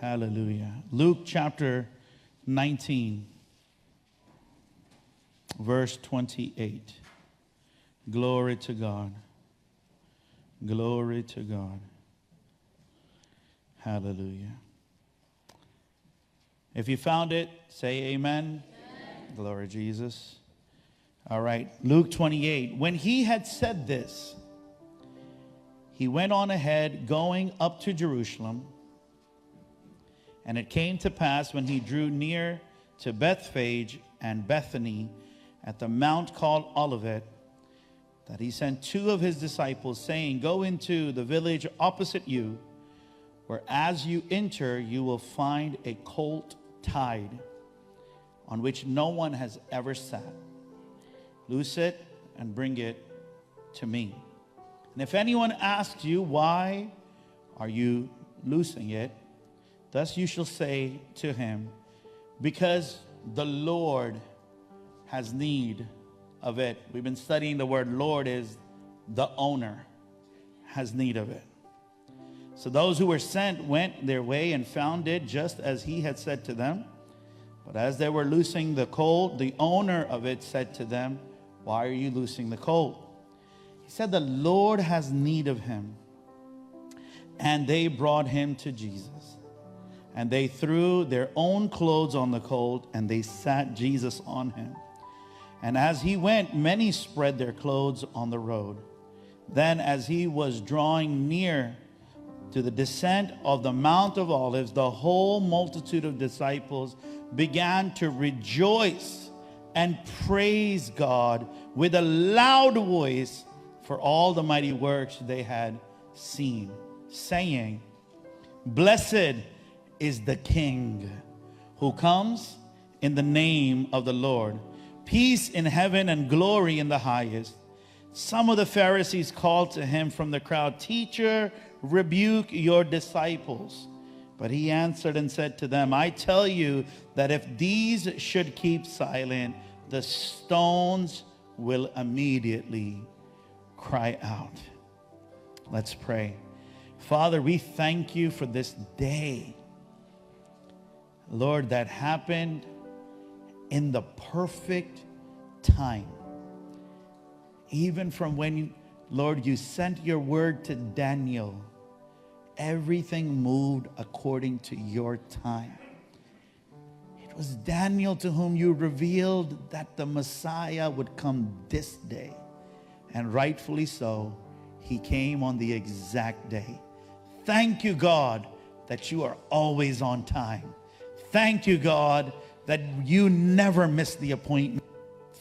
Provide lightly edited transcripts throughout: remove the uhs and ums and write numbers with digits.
Hallelujah. Luke chapter 19, verse 28. Glory to God. Glory to God. Hallelujah. If you found it, say amen. Amen. Glory to Jesus. All right. Luke 28. When he had said this, he went on ahead, going up to Jerusalem. And it came to pass when he drew near to Bethphage and Bethany at the mount called Olivet, that he sent two of his disciples, saying, Go into the village opposite you, where as you enter, you will find a colt tied, on which no one has ever sat. Loose it and bring it to me. And if anyone asks you, Why are you loosing it? Thus you shall say to him, Because the Lord has need of it. We've been studying the word Lord is the owner has need of it. So those who were sent went their way and found it just as he had said to them. But as they were loosing the colt, the owner of it said to them, Why are you loosing the colt? He said, The Lord has need of him. And they brought him to Jesus. And they threw their own clothes on the colt, and they sat Jesus on him. And as he went, many spread their clothes on the road. Then as he was drawing near to the descent of the Mount of Olives, the whole multitude of disciples began to rejoice and praise God with a loud voice for all the mighty works they had seen, saying, Blessed is the King who comes in the name of the Lord. Peace in heaven and glory in the highest. Some of the Pharisees called to him from the crowd, Teacher, rebuke your disciples. But he answered and said to them, I tell you that if these should keep silent, the stones will immediately cry out. Let's pray. Father, we thank you for this day, Lord, that happened in the perfect time. Even from when, Lord, you sent your word to Daniel, everything moved according to your time. It was Daniel to whom you revealed that the Messiah would come this day. And rightfully so, he came on the exact day. Thank you, God, that you are always on time. Thank you, God, that you never miss the appointment.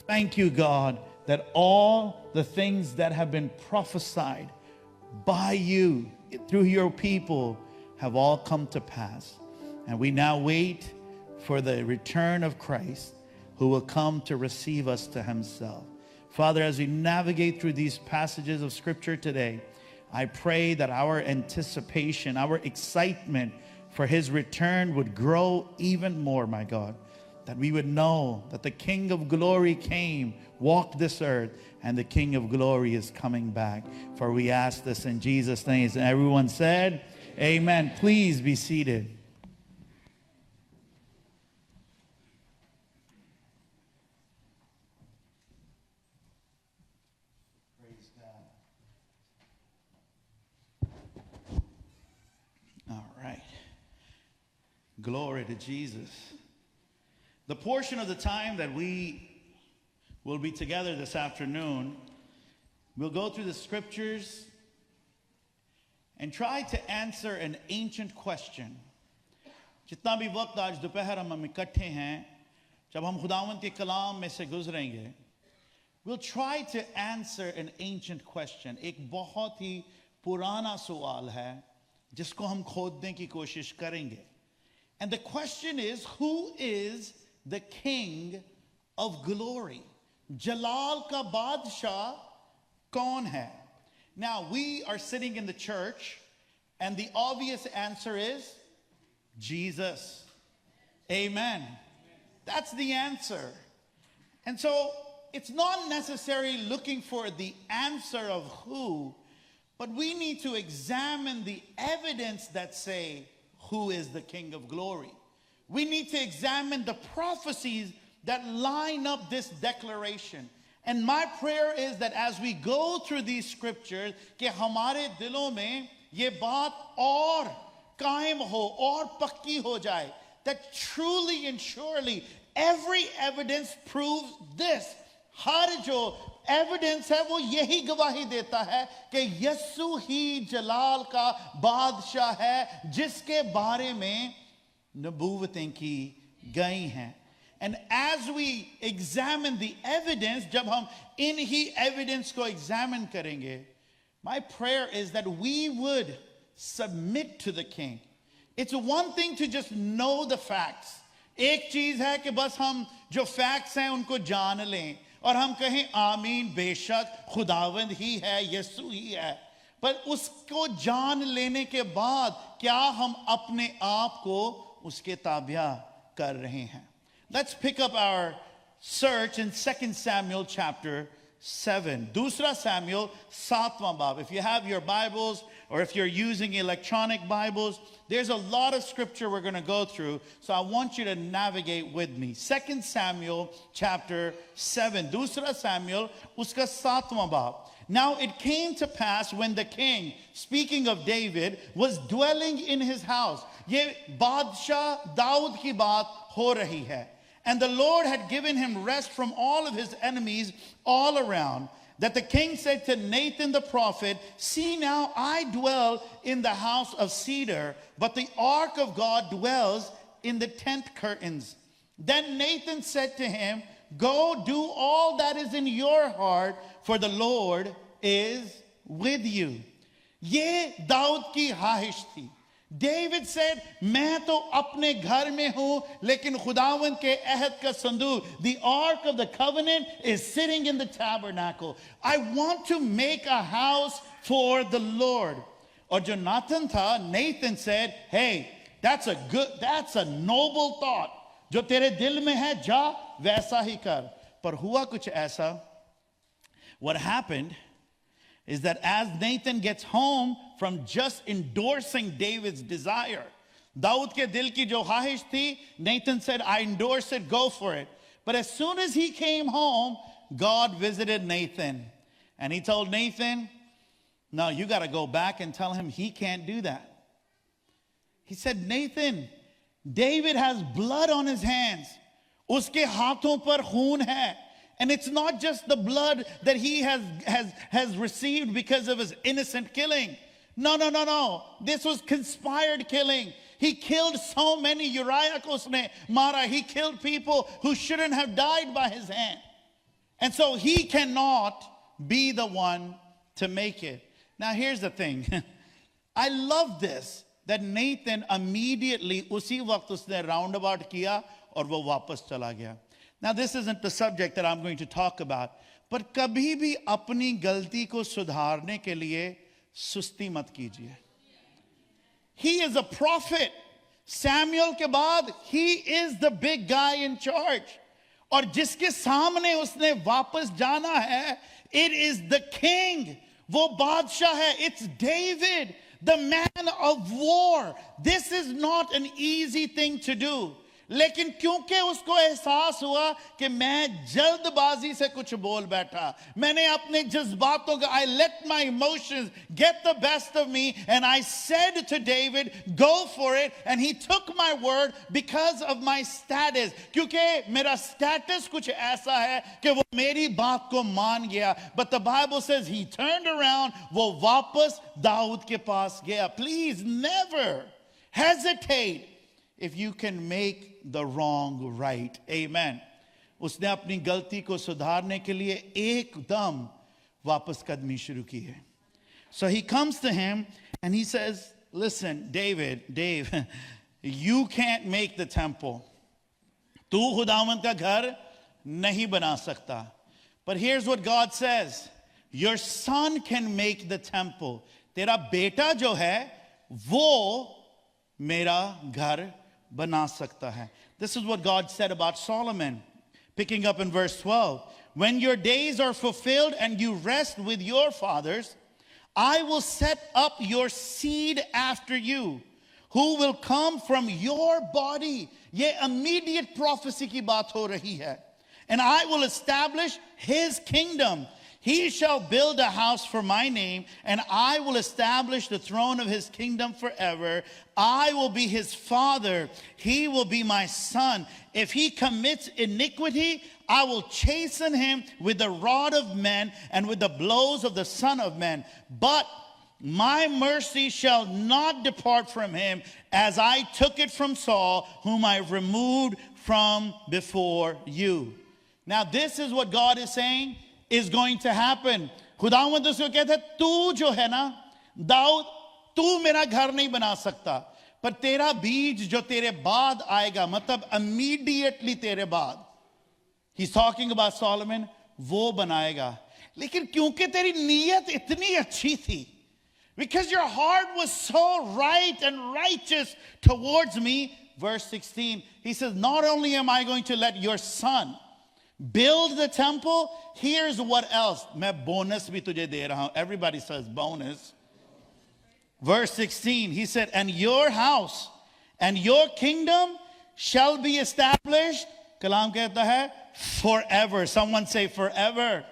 Thank you, God, that all the things that have been prophesied by you through your people have all come to pass. And we now wait for the return of Christ, who will come to receive us to himself. Father, as we navigate through these passages of Scripture today, I pray that our anticipation, our excitement for his return would grow even more, my God. That we would know that the King of glory came, walked this earth, and the King of glory is coming back. For we ask this in Jesus' name. And everyone said, Amen. Please be seated. Praise God. All right. Glory to Jesus. The portion of the time that we will be together this afternoon, we'll go through the scriptures and try to answer an ancient question. जितना भी वक्त आज दोपहर हम इकट्ठे हैं, जब हम खुदावंद के कलाम में से गुजरेंगे, we'll try to answer an ancient question. एक बहुत ही पुराना सवाल है, जिसको हम खोदने की कोशिश करेंगे. And the question is, who is the King of glory? Jalal ka Badshah kaun hai? Now, we are sitting in the church, and the obvious answer is Jesus. Amen. That's the answer. And so, it's not necessarily looking for the answer of who, but we need to examine the evidence that say who is the King of glory. We need to examine the prophecies that line up this declaration. And my prayer is that as we go through these scriptures, कि हमारे दिलों में ये बात और कायम हो और पक्की हो जाए, that truly and surely every evidence proves this. हर जो evidence है वो यही गवाही देता है कि यीशु ही जलाल का बादशाह है जिसके बारे में नबूवतें की गई हैं. And as we examine the evidence, जब हम इन्हीं evidence को examine करेंगे, my prayer is that we would submit to the king. It's one thing to just know the facts. एक चीज है कि बस हम जो facts हैं उनको जान लें और हम कहें आमीन बेशक खुदावंद ही है यीशु ही है. पर उसको जान लेने के बाद क्या हम अपने आप को उसके ताबिया कर रहे हैं? Let's pick up our search in 2 Samuel chapter 7. Dusra Samuel, 7वां bab. If you have your Bibles or if you're using electronic Bibles, there's a lot of scripture we're going to go through. So I want you to navigate with me. 2 Samuel chapter 7. Dusra Samuel, uska 7वां bab. Now it came to pass when the king, speaking of David, was dwelling in his house. Ye Badshah Daud ki baat ho rahi hai. And the Lord had given him rest from all of his enemies all around, that the king said to Nathan the prophet, see now, I dwell in the house of cedar, but the ark of God dwells in the tent curtains. Then Nathan said to him, go do all that is in your heart, for the Lord is with you. Ye Daud ki hahish thi. David said, मैं तो अपने घर में हूं, लेकिन खुदावन के अहद का संदूक, the ark of the covenant, is sitting in the tabernacle. I want to make a house for the Lord. और जो नाथन था, Nathan said, hey, that's a noble thought. जो तेरे दिल में है, जा वैसा ही कर. पर हुआ कुछ ऐसा. What happened is that as Nathan gets home from just endorsing David's desire, Daud ke dil ki jo khahish thi, Nathan said, I endorse it, go for it. But as soon as he came home, God visited Nathan. And he told Nathan, no, you got to go back and tell him he can't do that. He said, Nathan, David has blood on his hands. Uske haathon par khoon hai. And it's not just the blood that he has received because of his innocent killing. No. This was conspired killing. He killed so many. Uriah ko usne mara. He killed people who shouldn't have died by his hand. And so he cannot be the one to make it. Now here's the thing. I love this, that Nathan immediately usi waqt usne roundabout kiya aur wo wapas chala gaya. Now, this isn't the subject that I'm going to talk about, but कभी भी अपनी गलती को सुधारने के लिए सुस्ती मत कीजिए. He is a prophet. Samuel के बाद, he is the big guy in charge. और जिसके सामने उसने वापस जाना है, it is the king. वो बादशाह है. It's David, the man of war. This is not an easy thing to do. लेकिन क्योंकि उसको एहसास हुआ कि मैं जल्दबाजी से कुछ बोल बैठा, मैंने अपने जज्बातों का, I let my emotions get the best of me, and I said to David, go for it, and he took my word because of my status. क्योंकि मेरा status कुछ ऐसा है कि वो मेरी बात को मान गया. But the Bible says he turned around, वो वापस दाऊद के पास गया. Please never hesitate if you can make the wrong right. Amen. उसने अपनी गलती को सुधारने के लिए एकदम वापस कदमी शुरू की है. So he comes to him and he says, listen, Dave, you can't make the temple. तू खुदावंद का घर नहीं बना सकता. But here's what God says. Your son can make the temple. तेरा बेटा जो है, वो मेरा घर बना सकता है. This is what God said about Solomon. Picking up in verse 12. When your days are fulfilled and you rest with your fathers, I will set up your seed after you, who will come from your body. ये immediate prophecy की बात हो रही है. And I will establish his kingdom. He shall build a house for my name, and I will establish the throne of his kingdom forever. I will be his father. He will be my son. If he commits iniquity, I will chasten him with the rod of men and with the blows of the Son of Man. But my mercy shall not depart from him, as I took it from Saul, whom I removed from before you. Now this is what God is saying is going to happen. खुदावंद उसको कहता है, तू जो है ना दाऊद, तू मेरा घर नहीं बना सकता, पर तेरा बीज जो तेरे बाद आएगा, मतलब immediately तेरे बाद, he's talking about Solomon, वो बनाएगा. लेकिन क्योंकि तेरी नीयत इतनी अच्छी थी, because your heart was so right and righteous towards me, verse 16, he says, not only am I going to let your son build the temple, here's what else. मैं bonus भी तुझे दे रहा हूं. Everybody says bonus. Verse 16, he said, and your house and your kingdom shall be established. कलाम कहता है forever. Someone say forever.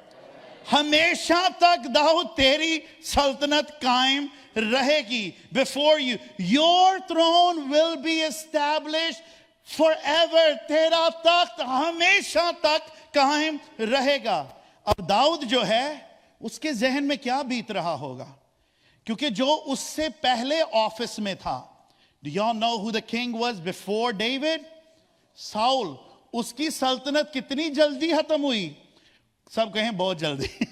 हमेशा तक दाऊद तेरी सल्तनत कायम रहेगी. Before you, your throne will be established forever. तेरा तख्त हमेशा तक कायम रहेगा. अब दाऊद जो है उसके जहन में क्या बीत रहा होगा, क्योंकि जो उससे पहले ऑफिस में था. Do y'all know who the king was before David? Saul. उसकी सल्तनत कितनी जल्दी खत्म हुई? सब कहें बहुत जल्दी.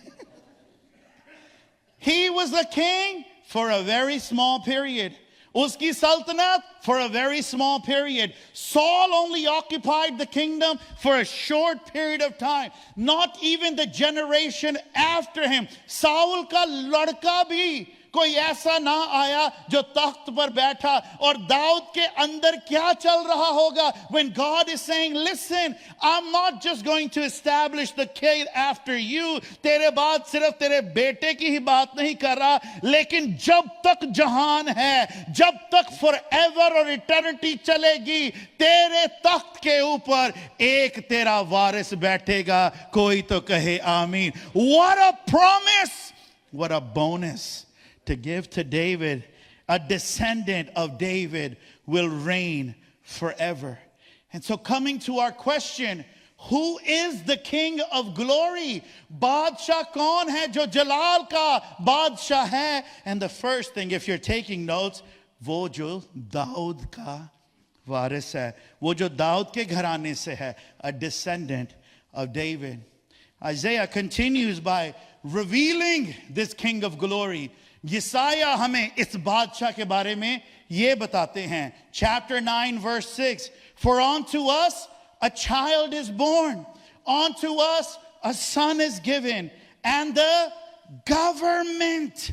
He was the king for a very small period. Uski saltanat for a very small period. Saul only occupied the kingdom for a short period of time. Not even the generation after him. Saul ka ladka bhi कोई ऐसा ना आया जो तख्त पर बैठा. और दाऊद के अंदर क्या चल रहा होगा when God is saying, listen, I'm not just going to establish the king after you. तेरे बाद सिर्फ तेरे बेटे की ही बात नहीं कर रहा, लेकिन जब तक जहान है, जब तक forever और eternity चलेगी, तेरे तख्त के ऊपर एक तेरा वारिस बैठेगा. कोई तो कहे आमीन. What a promise, what a bonus to give to David. A descendant of David will reign forever. And so coming to our question, who is the King of glory? Badshah kaun hai jo jalal ka badshah hai? And the first thing, if you're taking notes, wo jo Daud ka waris hai, wo jo Daud ke gharane se hai, a descendant of David. Isaiah continues by revealing this King of glory. यसाया हमें इस बादशाह के बारे में ये बताते हैं. Chapter 9 verse 6, for unto us a child is born, unto us a son is given, and the government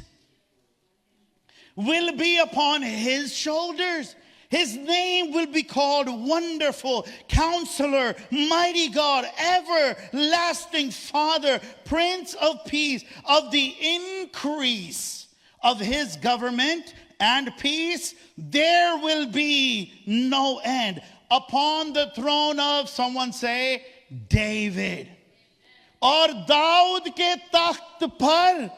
will be upon his shoulders. His name will be called Wonderful, Counselor, Mighty God, Everlasting Father, Prince of Peace. Of the increase of his government and peace, there will be no end. Upon the throne of, someone say, David. Or Daud ke takht par,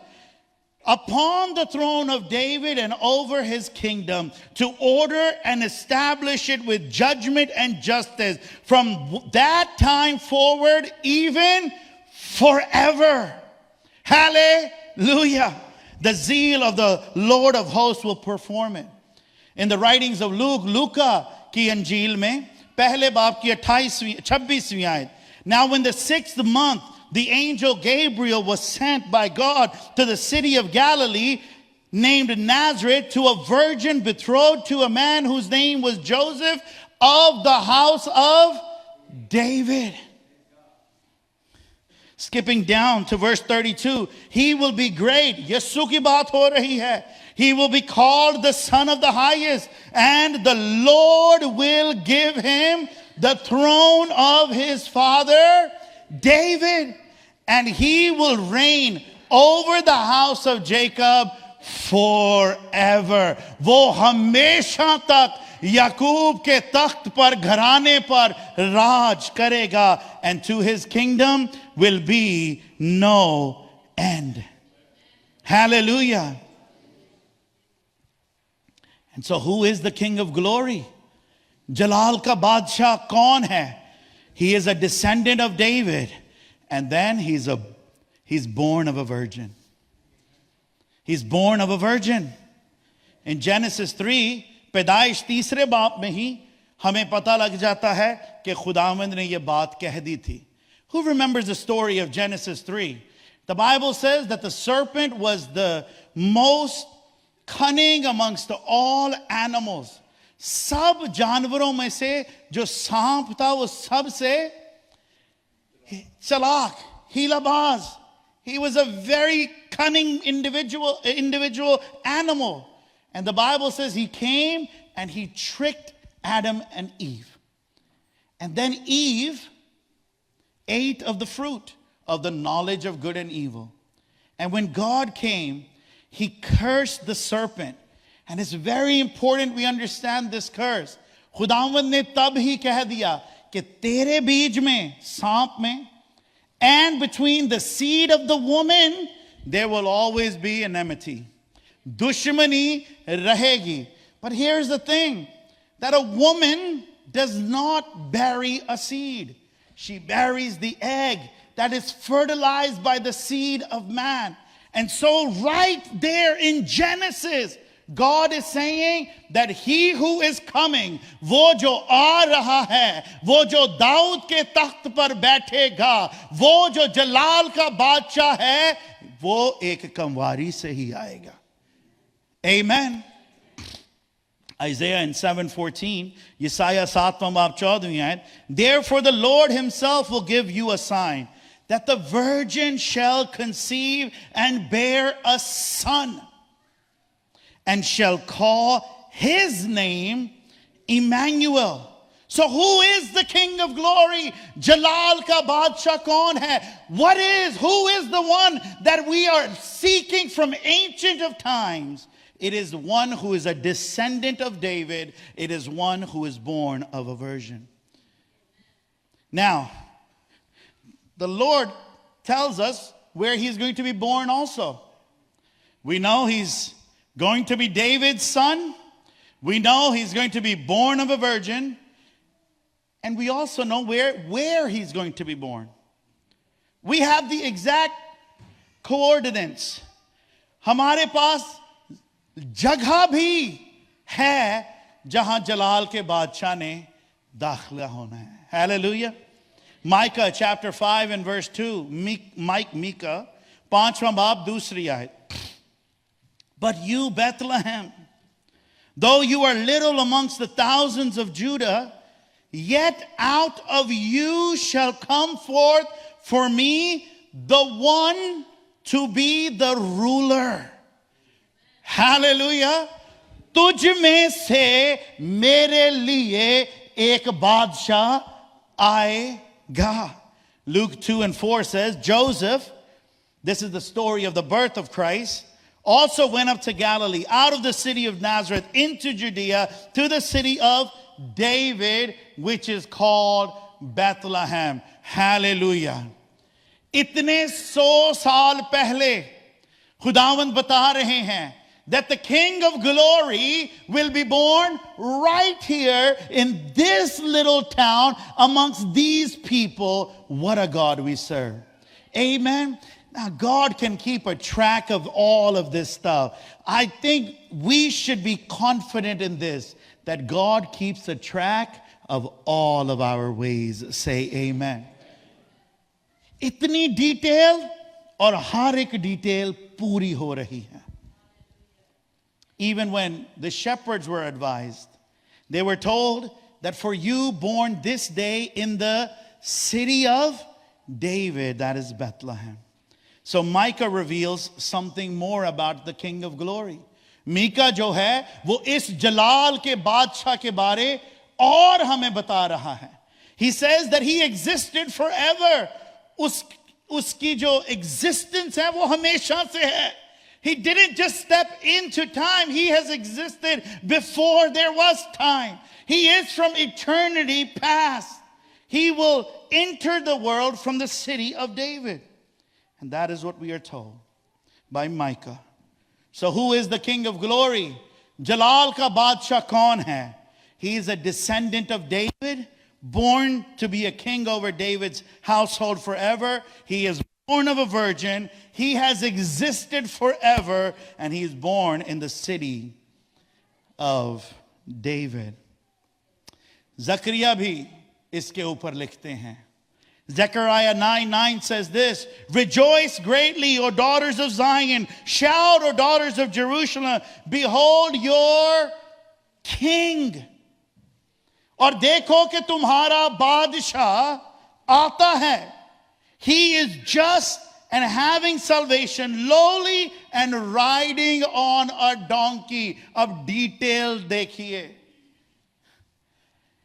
upon the throne of David and over his kingdom, to order and establish it with judgment and justice from that time forward, even forever. Hallelujah. The zeal of the Lord of hosts will perform it. In the writings of Luke, Luca ki Anjil mein, pehle baab ki 26वीं आयत. Now when the 6th month, the angel Gabriel was sent by God to the city of Galilee, named Nazareth, to a virgin betrothed to a man whose name was Joseph, of the house of David. Skipping down to verse 32, he will be great. Yesu ki baat ho rahi hai. He will be called the Son of the Highest, and the Lord will give him the throne of his father David, and he will reign over the house of Jacob forever. वो हमेशा तक याकूब के तख्त पर, घराने पर राज करेगा. And to his kingdom will be no end. Hallelujah. And so who is the King of Glory? Jalal ka Badshah kaun hai? He is a descendant of David. And then he's born of a virgin. He's born of a virgin. In Genesis 3, पैदाइश तीसरे बाप में ही हमें पता लग जाता है कि खुदावंद ने ये बात कह दी थी. Who remembers the story of Genesis 3? The Bible says that the serpent was the most cunning amongst all animals. सब जानवरों में से जो सांप था वो सबसे चालाक, हीलाबाज. He was a very cunning individual animal. And the Bible says he came and he tricked Adam and Eve. And then Eve ate of the fruit of the knowledge of good and evil. And when God came, he cursed the serpent. And it's very important we understand this curse. खुदावंद ने तब ही कह दिया कि तेरे बीज में, सांप में, and between the seed of the woman, there will always be enmity. Dushmani rahegi. But here's the thing, that a woman does not bury a seed. She buries the egg that is fertilized by the seed of man. And so right there in Genesis, God is saying that he who is coming, वो जो आ रहा है, वो जो दाऊद के तख्त पर बैठेगा, वो जो जलाल का बादशाह है, वो एक कंवारी से ही आएगा. Amen. Isaiah in 7:14, Yesaiah 7वां बाब 14वीं आयत, therefore the Lord himself will give you a sign, that the virgin shall conceive and bear a son, and shall call his name Emmanuel. So who is the King of Glory? Jalal ka Badshah kaun hai? Who is the one that we are seeking from ancient of times? It is one who is a descendant of David. It is one who is born of a virgin. Now, the Lord tells us where he's going to be born also. We know he's going to be David's son. We know he's going to be born of a virgin. And we also know where he's going to be born. We have the exact coordinates. हमारे पास जगह भी है जहां जलाल के बादशाह ने दाखिला होना है. Hallelujah. Micah chapter 5 and verse 2. Micah 5वां बाब 2री आयत. But you, Bethlehem, though you are little amongst the thousands of Judah, yet out of you shall come forth for me the one to be the ruler. Hallelujah. तुझ में से मेरे लिए एक बादशाह आएगा. Luke 2 and 4 says, Joseph, this is the story of the birth of Christ, also went up to Galilee, out of the city of Nazareth, into Judea, to the city of David, which is called Bethlehem. Hallelujah. इतने 100 साल पहले खुदावंद बता रहे हैं that the King of Glory will be born right here in this little town amongst these people. What a God we serve. Amen. Now, God can keep a track of all of this stuff. I think we should be confident in this, that God keeps a track of all of our ways. Say amen. इतनी detail और हर एक detail पूरी हो रही है. Even when the shepherds were advised, they were told that for you born this day in the city of David, that is Bethlehem. So Micah reveals something more about the King of Glory. Micah जो है वो इस जलाल के बादशाह के बारे और हमें बता रहा है. He says that he existed forever. उसकी जो existence है वो हमेशा से है. He didn't just step into time. He has existed before there was time. He is from eternity past. He will enter the world from the city of David. And that is what we are told by Micah. So who is the King of glory? Jalal ka Badshah kaun hai? He is a descendant of David, born to be a king over David's household forever. He is born of a virgin. He has existed forever, and he is born in the city of David. Zachariah bhi iske upar likhte hain. Zechariah 9:9 says this: Rejoice greatly, O daughters of Zion. Shout, O daughters of Jerusalem. Behold your king. और देखो कि तुम्हारा बादशाह आता है. He is just and having salvation, lowly and riding on a donkey. Of detail देखिए.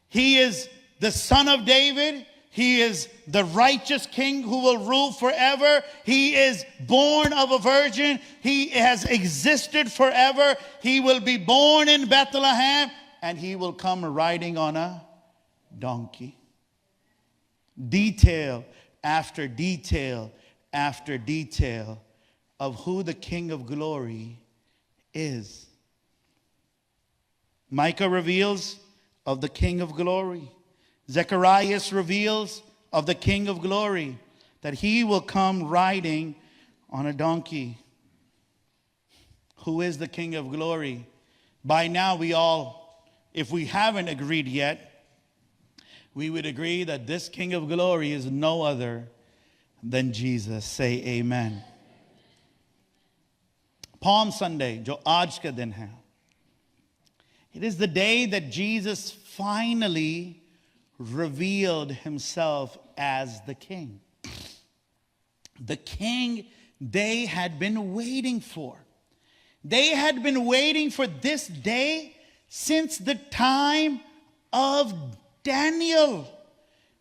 He is the son of David. He is the righteous king who will rule forever. He is born of a virgin. He has existed forever. He will be born in Bethlehem, and he will come riding on a donkey. Detail after detail after detail of who the King of glory is. Micah reveals of the King of glory. Zechariah reveals of the King of glory, that he will come riding on a donkey. Who is the King of glory? By now we all, if we haven't agreed yet, we would agree that this King of glory is no other than Jesus. Say amen. Palm Sunday, jo aaj ka din hai. It is the day that Jesus finally revealed himself as the king. The king they had been waiting for. They had been waiting for this day since the time of Daniel.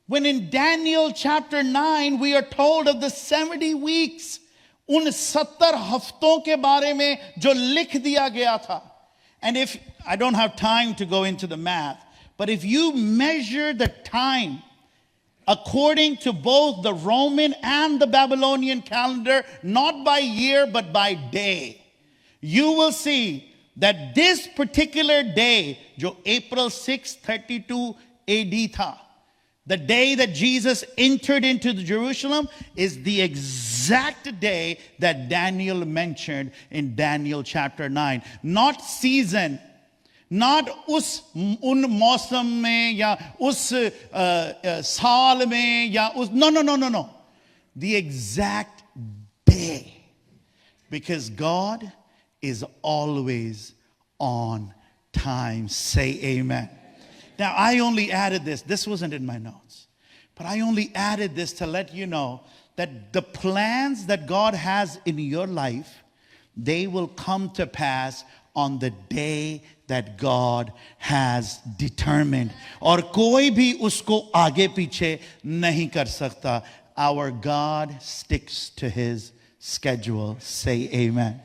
When in Daniel chapter 9 we are told of the 70 weeks, उन 70 हफ्तों के बारे में जो लिख दिया गया था. And if I don't have time to go into the math, but if you measure the time according to both the Roman and the Babylonian calendar, not by year but by day, you will see that this particular day, jo April 6, 32 AD tha, the day that Jesus entered into Jerusalem, is the exact day that Daniel mentioned in Daniel chapter 9. Not season, not un mausam mein ya us saal mein ya us, no. The exact day. Because God is always on time. Say amen. Now, I only added this. This wasn't in my notes. But I only added this to let you know that the plans that God has in your life, they will come to pass on the day that God has determined. और कोई भी उसको आगे पीछे नहीं कर सकता. Our God sticks to his schedule. Say amen.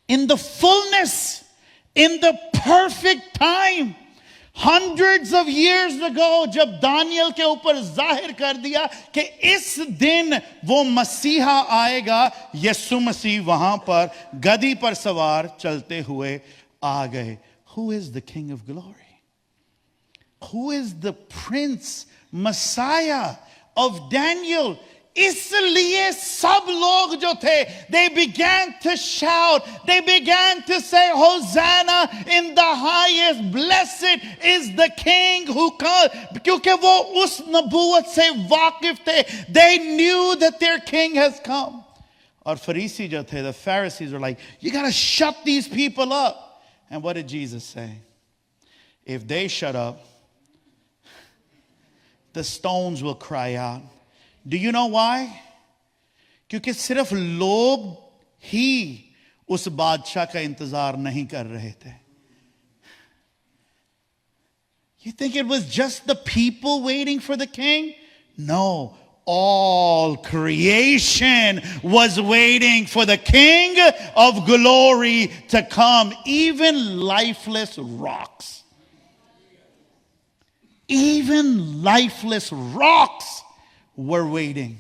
In the fullness, in the perfect time, hundreds of years ago, जब दानियल के ऊपर जाहिर कर दिया कि इस दिन वो मसीहा आएगा, यीशु मसीह वहां पर गदी पर सवार चलते हुए आ गए. Who is the King of glory? Who is the Prince Messiah of Daniel? इसलिए सब लोग जो थे, they began to shout, they began to say, Hosanna in the highest, blessed is the King who comes. क्योंकि वो उस नबूवत से वाकिफ थे. They knew that their King has come. और फरीसी जो थे, the Pharisees were like, you got to shut these people up. And what did Jesus say? If they shut up, the stones will cry out. Do you know why? क्योंकि सिर्फ लोग ही उस बादशाह का इंतजार नहीं कर रहे थे. You think it was just the people waiting for the king? No, all creation was waiting for the King of glory to come. Even lifeless rocks. Even lifeless rocks were waiting.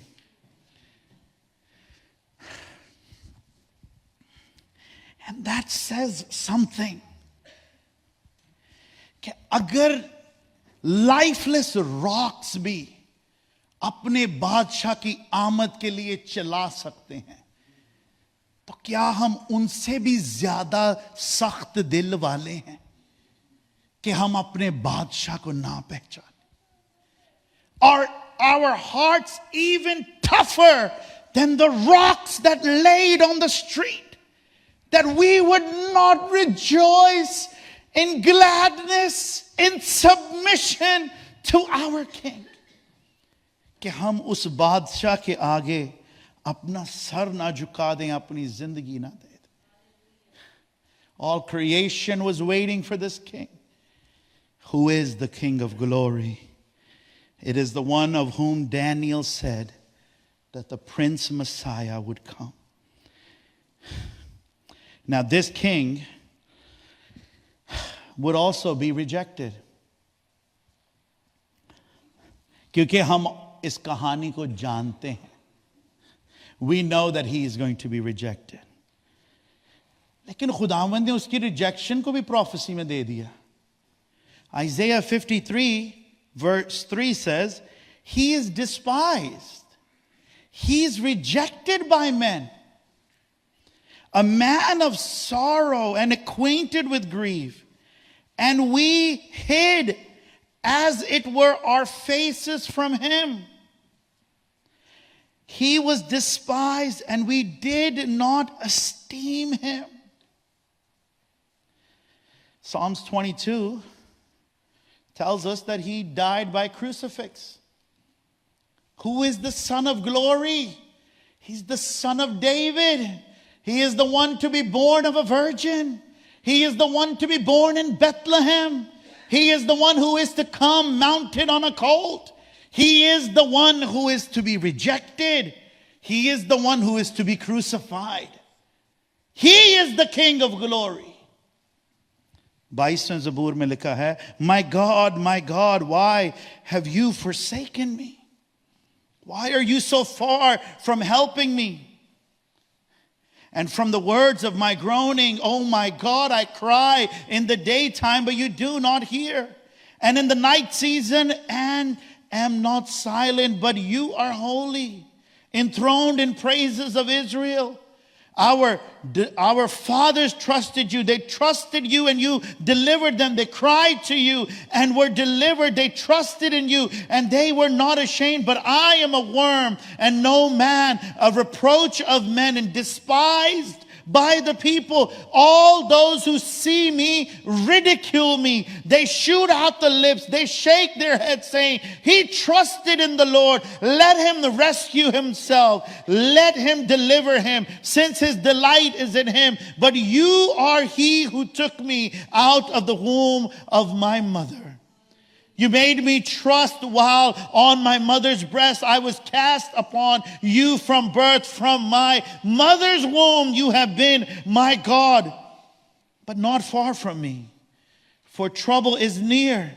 And that says something. कि अगर lifeless rocks भी अपने बादशाह की आमद के लिए चला सकते हैं, तो क्या हम उनसे भी ज्यादा सख्त दिल वाले हैं कि हम अपने बादशाह को ना पहचाने? Are our hearts even tougher than the rocks that laid on the street? That we would not rejoice in gladness, in submission to our King. कि हम उस बादशाह के आगे अपना सर ना झुका दें, अपनी जिंदगी ना दे दें. All creation was waiting for this King. Who is the King of glory? It is the one of whom Daniel said that the Prince Messiah would come. Now this king would also be rejected. क्योंकि हम इस कहानी को जानते हैं. We know that he is going to be rejected. लेकिन खुदावंद ने उसकी रिजेक्शन को भी प्रोफेसी में दे दिया. Isaiah 53 verse 3 says, he is despised. He is rejected by men. A man of sorrow and acquainted with grief. And we hid, as it were, our faces from him. He was despised, and we did not esteem him. Psalms 22 tells us that he died by crucifix. Who is the Son of glory? He's the Son of David. He is the one to be born of a virgin. He is the one to be born in Bethlehem. He is the one who is to come mounted on a colt. He is the one who is to be rejected. He is the one who is to be crucified. He is the King of glory. 22वें ज़बूर में लिखा है, my God, why have you forsaken me? Why are you so far from helping me? And from the words of my groaning, oh my God, I cry in the daytime, but you do not hear. And in the night season, and am not silent, but you are holy, enthroned in praises of Israel. Our fathers trusted you. They trusted you and you delivered them. They cried to you and were delivered. They trusted in you and they were not ashamed. But I am a worm and no man, a reproach of men and despised by the people. All those who see me ridicule me. They shoot out the lips. They shake their heads saying, he trusted in the Lord. Let him rescue himself. Let him deliver him, since his delight is in him. But you are he who took me out of the womb of my mother. You made me trust while on my mother's breast. I was cast upon you from birth. From my mother's womb you have been my God, but not far from me. For trouble is near,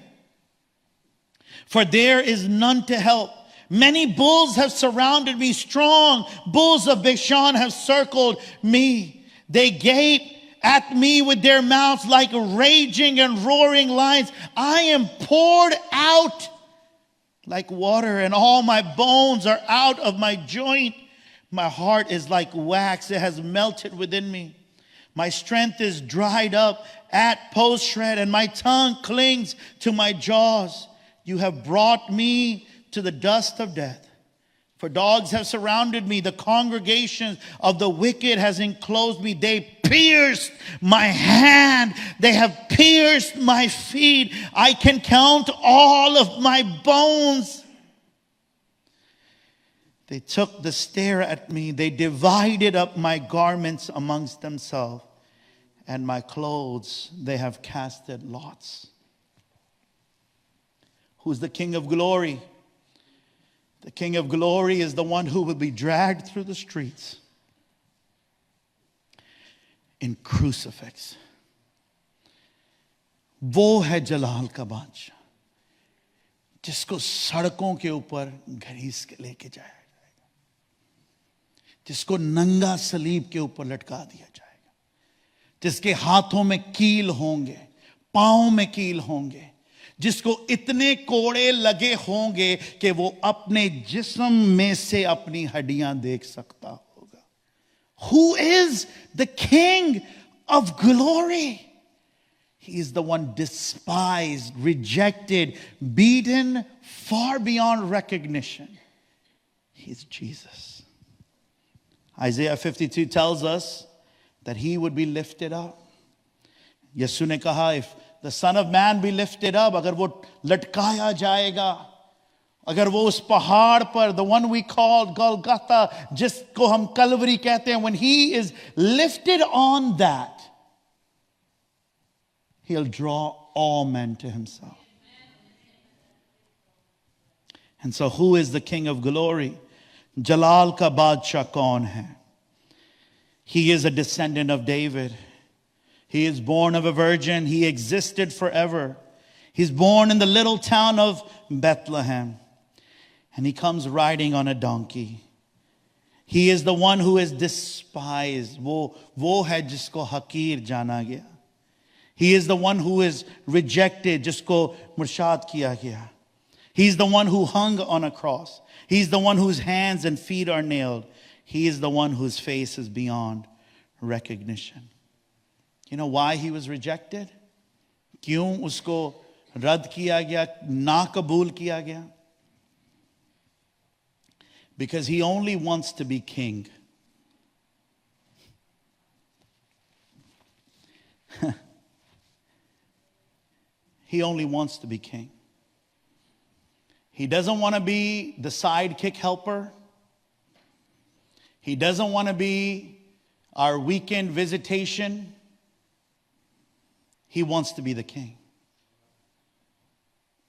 for there is none to help. Many bulls have surrounded me. Strong bulls of Bashan have circled me. They gape at me with their mouths like raging and roaring lions. I am poured out like water, and all my bones are out of my joint. My heart is like wax. It has melted within me. My strength is dried up at post-shred, and my tongue clings to my jaws. You have brought me to the dust of death. For dogs have surrounded me. The congregation of the wicked has enclosed me. They pierced my hand. They have pierced my feet. I can count all of my bones. They took the stare at me. They divided up my garments amongst themselves, and my clothes they have casted lots. Who's the King of glory? The The King of glory is the one who will be dragged through the streets in crucifix. वो है जलाल का बादशाह जिसको सड़कों के ऊपर घसीट के लेके जाया जाएगा, जिसको नंगा सलीब के ऊपर लटका दिया जाएगा, जिसके हाथों में कील होंगे, पांव में कील होंगे, जिसको इतने कोड़े लगे होंगे कि वो अपने जिस्म में से अपनी हड्डियां देख सकता होगा. Who is the King of glory? He is the one despised, rejected, beaten far beyond recognition. He is Jesus. Isaiah 52 tells us that he would be lifted up. यीशु ने कहा, if the Son of Man be lifted up, अगर वो लटकाया जाएगा, अगर वो उस पहाड़ पर, the one we call Golgotha, जिसको हम कलवरी कहते हैं, when he is lifted on that, he'll draw all men to himself. And so who is the King of glory? Jalal ka Badshah kaun hai? He is a descendant of David. He is born of a virgin. He existed forever. He's born in the little town of Bethlehem. And he comes riding on a donkey. He is the one who is despised. वो है जिसको हकीर जाना गया. He is the one who is rejected, जिसको मुर्शाद किया गया. He's the one who hung on a cross. He's the one whose hands and feet are nailed. He is the one whose face is beyond recognition. You know why he was rejected? क्यों उसको रद्द किया गया, ना कबूल किया गया? Because he only wants to be king. He only wants to be king. He doesn't want to be the sidekick helper. He doesn't want to be our weekend visitation. He wants to be the king.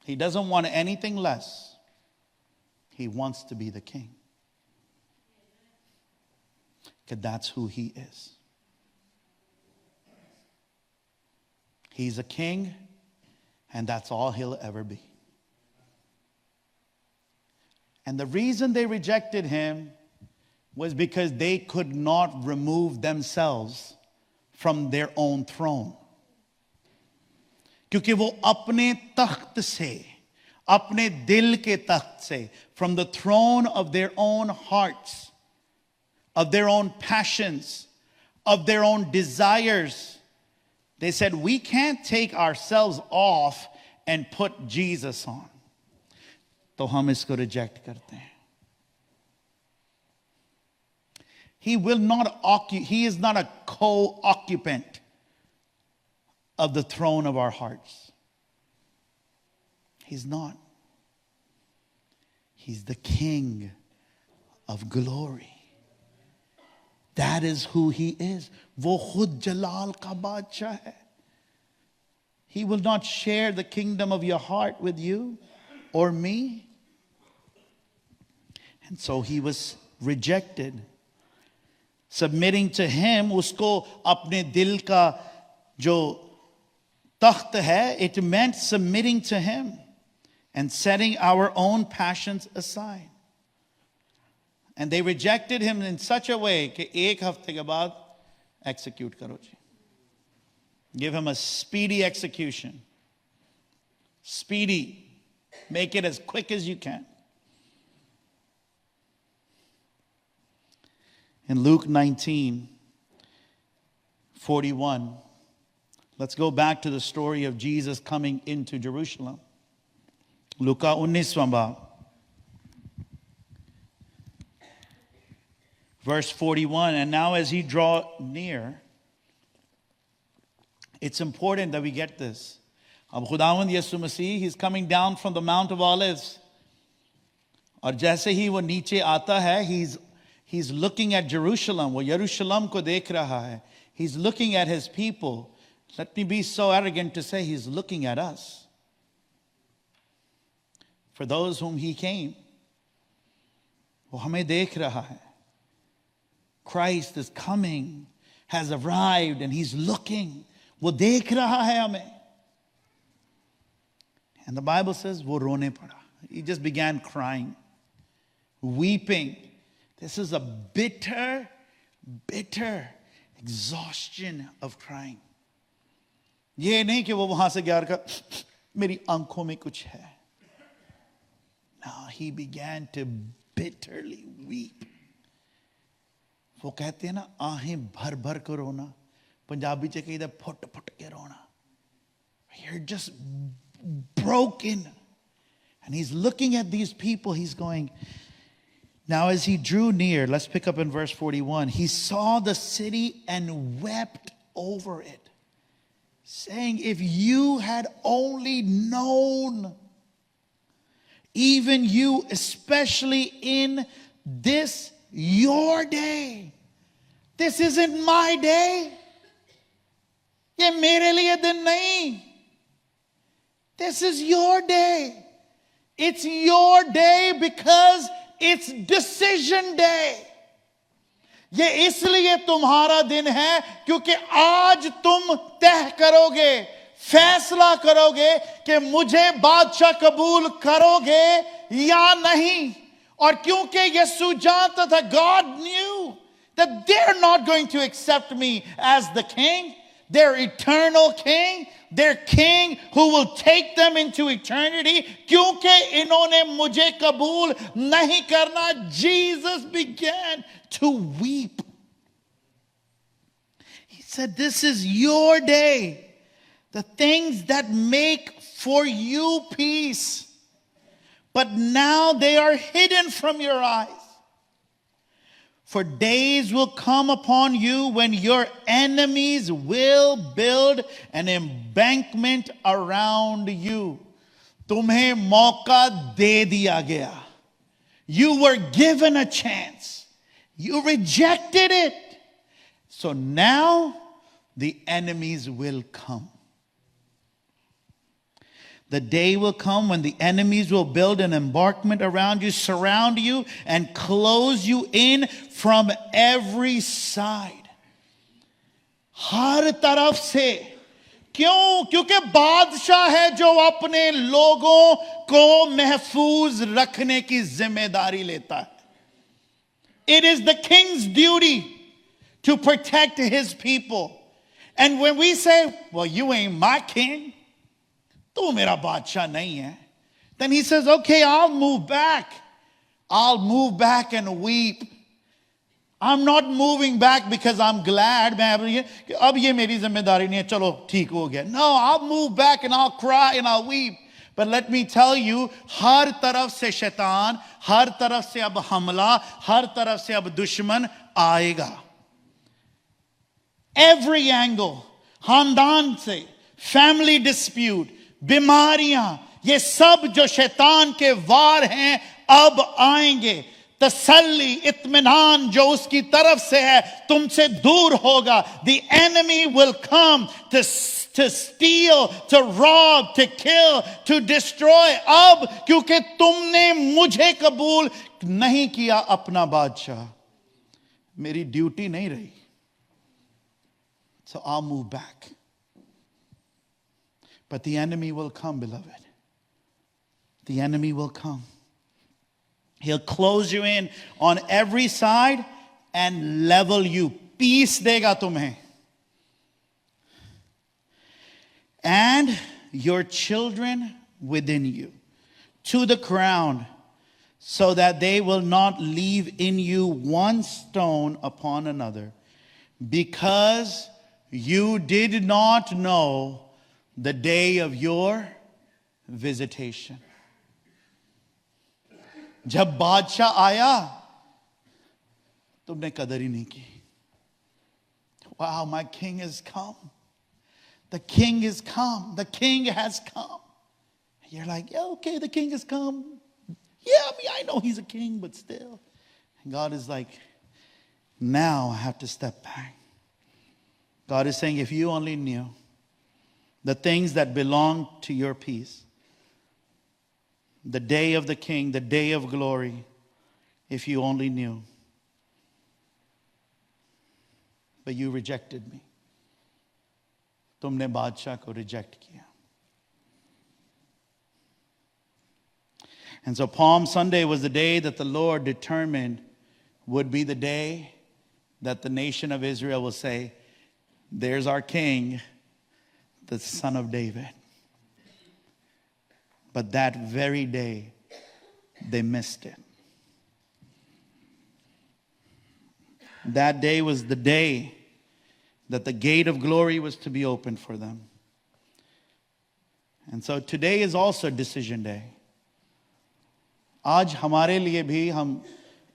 He doesn't want anything less. He wants to be the king. Because that's who he is. He's a king, and that's all he'll ever be. And the reason they rejected him was because they could not remove themselves from their own throne. क्योंकि वो अपने तख्त से, अपने दिल के तख्त से, from the throne of their own hearts, of their own passions, of their own desires, they said, we can't take ourselves off and put Jesus on. तो हम इसको reject करते हैं. He is not a co-occupant of the throne of our hearts. He's not. He's the King of glory. That is who he is. वो खुद जलाल का बादशाह है. He will not share the kingdom of your heart with you or me. And so he was rejected. Submitting to him, उसको अपने दिल का जो तख्त है, it meant submitting to him and setting our own passions aside. And they rejected him in such a way कि एक हफ्ते के बाद execute करो जी. Give him a speedy execution. Speedy. Make it as quick as you can. In Luke 19:41, let's go back to the story of Jesus coming into Jerusalem. Luka 19 verse 41. And now as he draw near, it's important that we get this. अब खुदावंद यीशु मसीह, he's coming down from the Mount of Olives. और जैसे ही वो नीचे आता है, he's looking at Jerusalem. वो यरूशलेम को देख रहा है. He's looking at his people. Let me be so arrogant to say he's looking at us. For those whom he came. वो हमें देख रहा है. Christ is coming, has arrived, and he's looking. वो देख रहा है हमें. And the Bible says वो रोने पड़ा. He just began crying, weeping. This is a bitter exhaustion of crying. ये नहीं कि वो वहां से गया का मेरी आंखों में कुछ है. Now he began to bitterly weep. वो कहते हैं ना, आहें भर भर कर रोना. पंजाबी च कहीदा फुट फुट के रोना. You're just broken. And he's looking at these people. He's going, now as he drew near, let's pick up in verse 41. He saw the city and wept over it, saying, if you had only known, even you, especially in this your day. This isn't my day. ये मेरे लिए दिन नहीं. This is your day. It's your day because it's decision day. ये इसलिए तुम्हारा दिन है क्योंकि आज तुम तय करोगे, फैसला करोगे कि मुझे बादशाह कबूल करोगे या नहीं. और क्योंकि यीशु जानता था, God knew that they're not going to accept me as the king, their eternal king, their king who will take them into eternity. क्योंकि इन्होंने मुझे कबूल नहीं करना, Jesus began to weep. He said, this is your day. The things that make for you peace, but now they are hidden from your eyes. For days will come upon you when your enemies will build an embankment around you. तुम्हें मौका दे दिया गया. You were given a chance. You rejected it. So now the enemies will come. The day will come when the enemies will build an embankment around you, surround you, and close you in from every side. हर तरफ से. क्यों? क्योंकि बादशाह है जो अपने लोगों को महफूज रखने की जिम्मेदारी लेता है. It is the king's duty to protect his people. And when we say, well, you ain't my king, तू मेरा बादशाह नहीं है, then he says, okay, I'll move back. I'll move back and weep. I'm not moving back because I'm glad. अब ये मेरी जिम्मेदारी नहीं है, चलो ठीक हो गया. No, I'll move back and I'll cry and I'll weep. But let me tell you, हर तरफ से शैतान, हर तरफ से अब हमला, हर तरफ से अब दुश्मन आएगा. Every angle, खानदान से, family dispute, बीमारियां, ये सब जो शैतान के वार हैं अब आएंगे. तसल्ली, इत्मीनान जो उसकी तरफ से है तुमसे दूर होगा. The enemy will come to steal, to rob, to kill, to destroy. अब क्योंकि तुमने मुझे कबूल नहीं किया अपना बादशाह, मेरी ड्यूटी नहीं रही. So I'll move back. But the enemy will come, beloved. The enemy will come. He'll close you in on every side and level you. Peace dega tumhe. And your children within you to the ground, so that they will not leave in you one stone upon another, because you did not know the day of your visitation. जब बादशाह आया तुमने कदर ही नहीं की. Wow, my king has come. The king is come. The king has come. You're like, yeah, okay, the king has come. Yeah, I know he's a king, but still. And God is like, now I have to step back. God is saying, if you only knew the things that belong to your peace, the day of the king, the day of glory, If you only knew. But you rejected me. तुमने बादशाह को reject किया. And so Palm Sunday was the day that the Lord determined would be the day that the nation of Israel will say, there's our king, the son of David. But that very day, they missed it. That day was the day that the gate of glory was to be opened for them. And so today is also decision day. आज हमारे लिए भी हम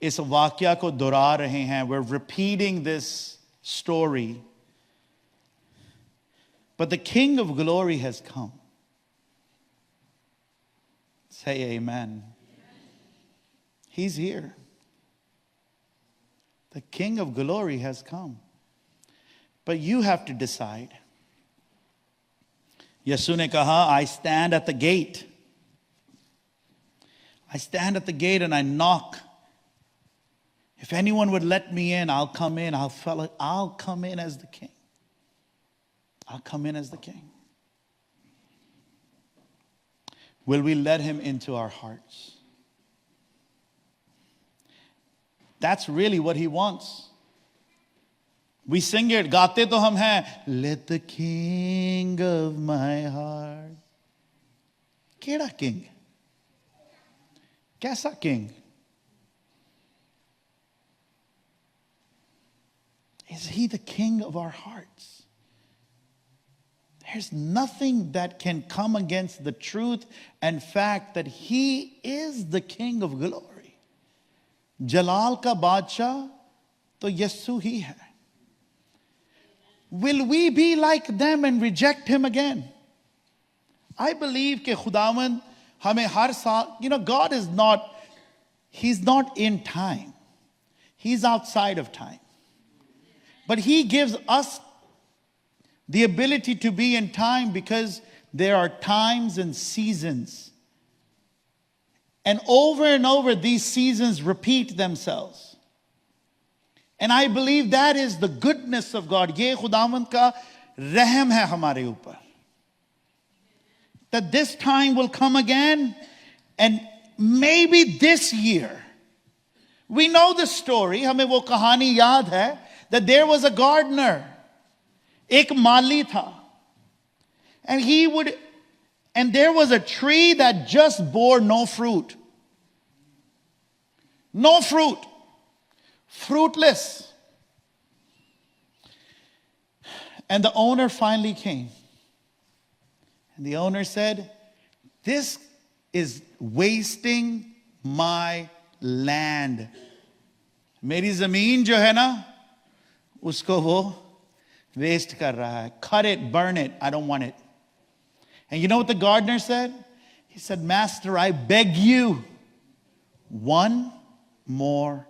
इस वाक्या को दोहरा रहे हैं. We're repeating this story. But the King of Glory has come. Say amen. He's here. The King of Glory has come. But you have to decide. यीशु ने कहा, I stand at the gate. I stand at the gate and I knock. If anyone would let me in, I'll come in. I'll come in as the king. I'll come in as the king. Will we let him into our hearts? That's really what he wants. We sing it, gaate to hum hain. Let the king of my heart. Keda king? Kaisa king? Is he the king of our hearts? There's nothing that can come against the truth and fact that he is the King of glory. Jalal ka Badshah to Yesu hi hai. Will we be like them and reject him again? I believe that Khudawand hame har saal, God is not, he's not in time. He's outside of time. But he gives us the ability to be in time because there are times and seasons. And over, these seasons repeat themselves. And I believe that is the goodness of God. Ye Khudawand ka rahm hai hamare upar. That this time will come again. And maybe this year. We know the story. Hame wo kahani yaad hai. That there was a gardener. Ek mali tha. And there was a tree that just bore no fruit. No fruit. Fruitless. And the owner finally came. And the owner said, this is wasting my land. Meri zameen jo hai na, usko wo waste kar raha hai. Cut it, burn it. I don't want it. And you know what the gardener said? He said, Master, I beg you, one more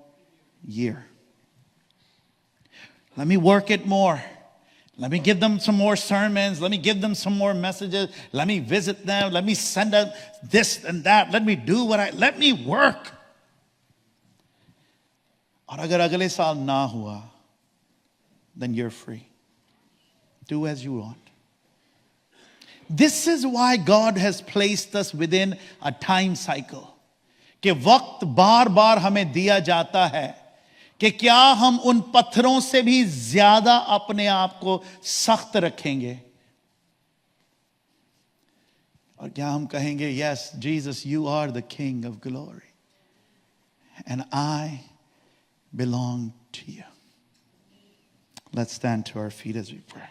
year. Let me work it more. Let me give them some more sermons. Let me give them some more messages. Let me visit them. Let me send out this and that. Let me do let me work. Aur agar agle saal na hua, then you're free. Do as you want. This is why God has placed us within a time cycle. कि वक्त बार बार हमें दिया जाता है कि क्या हम उन पत्थरों से भी ज्यादा अपने आप को सख्त रखेंगे और क्या हम कहेंगे yes Jesus you are the King of glory and I belong to you. Let's stand to our feet as we pray.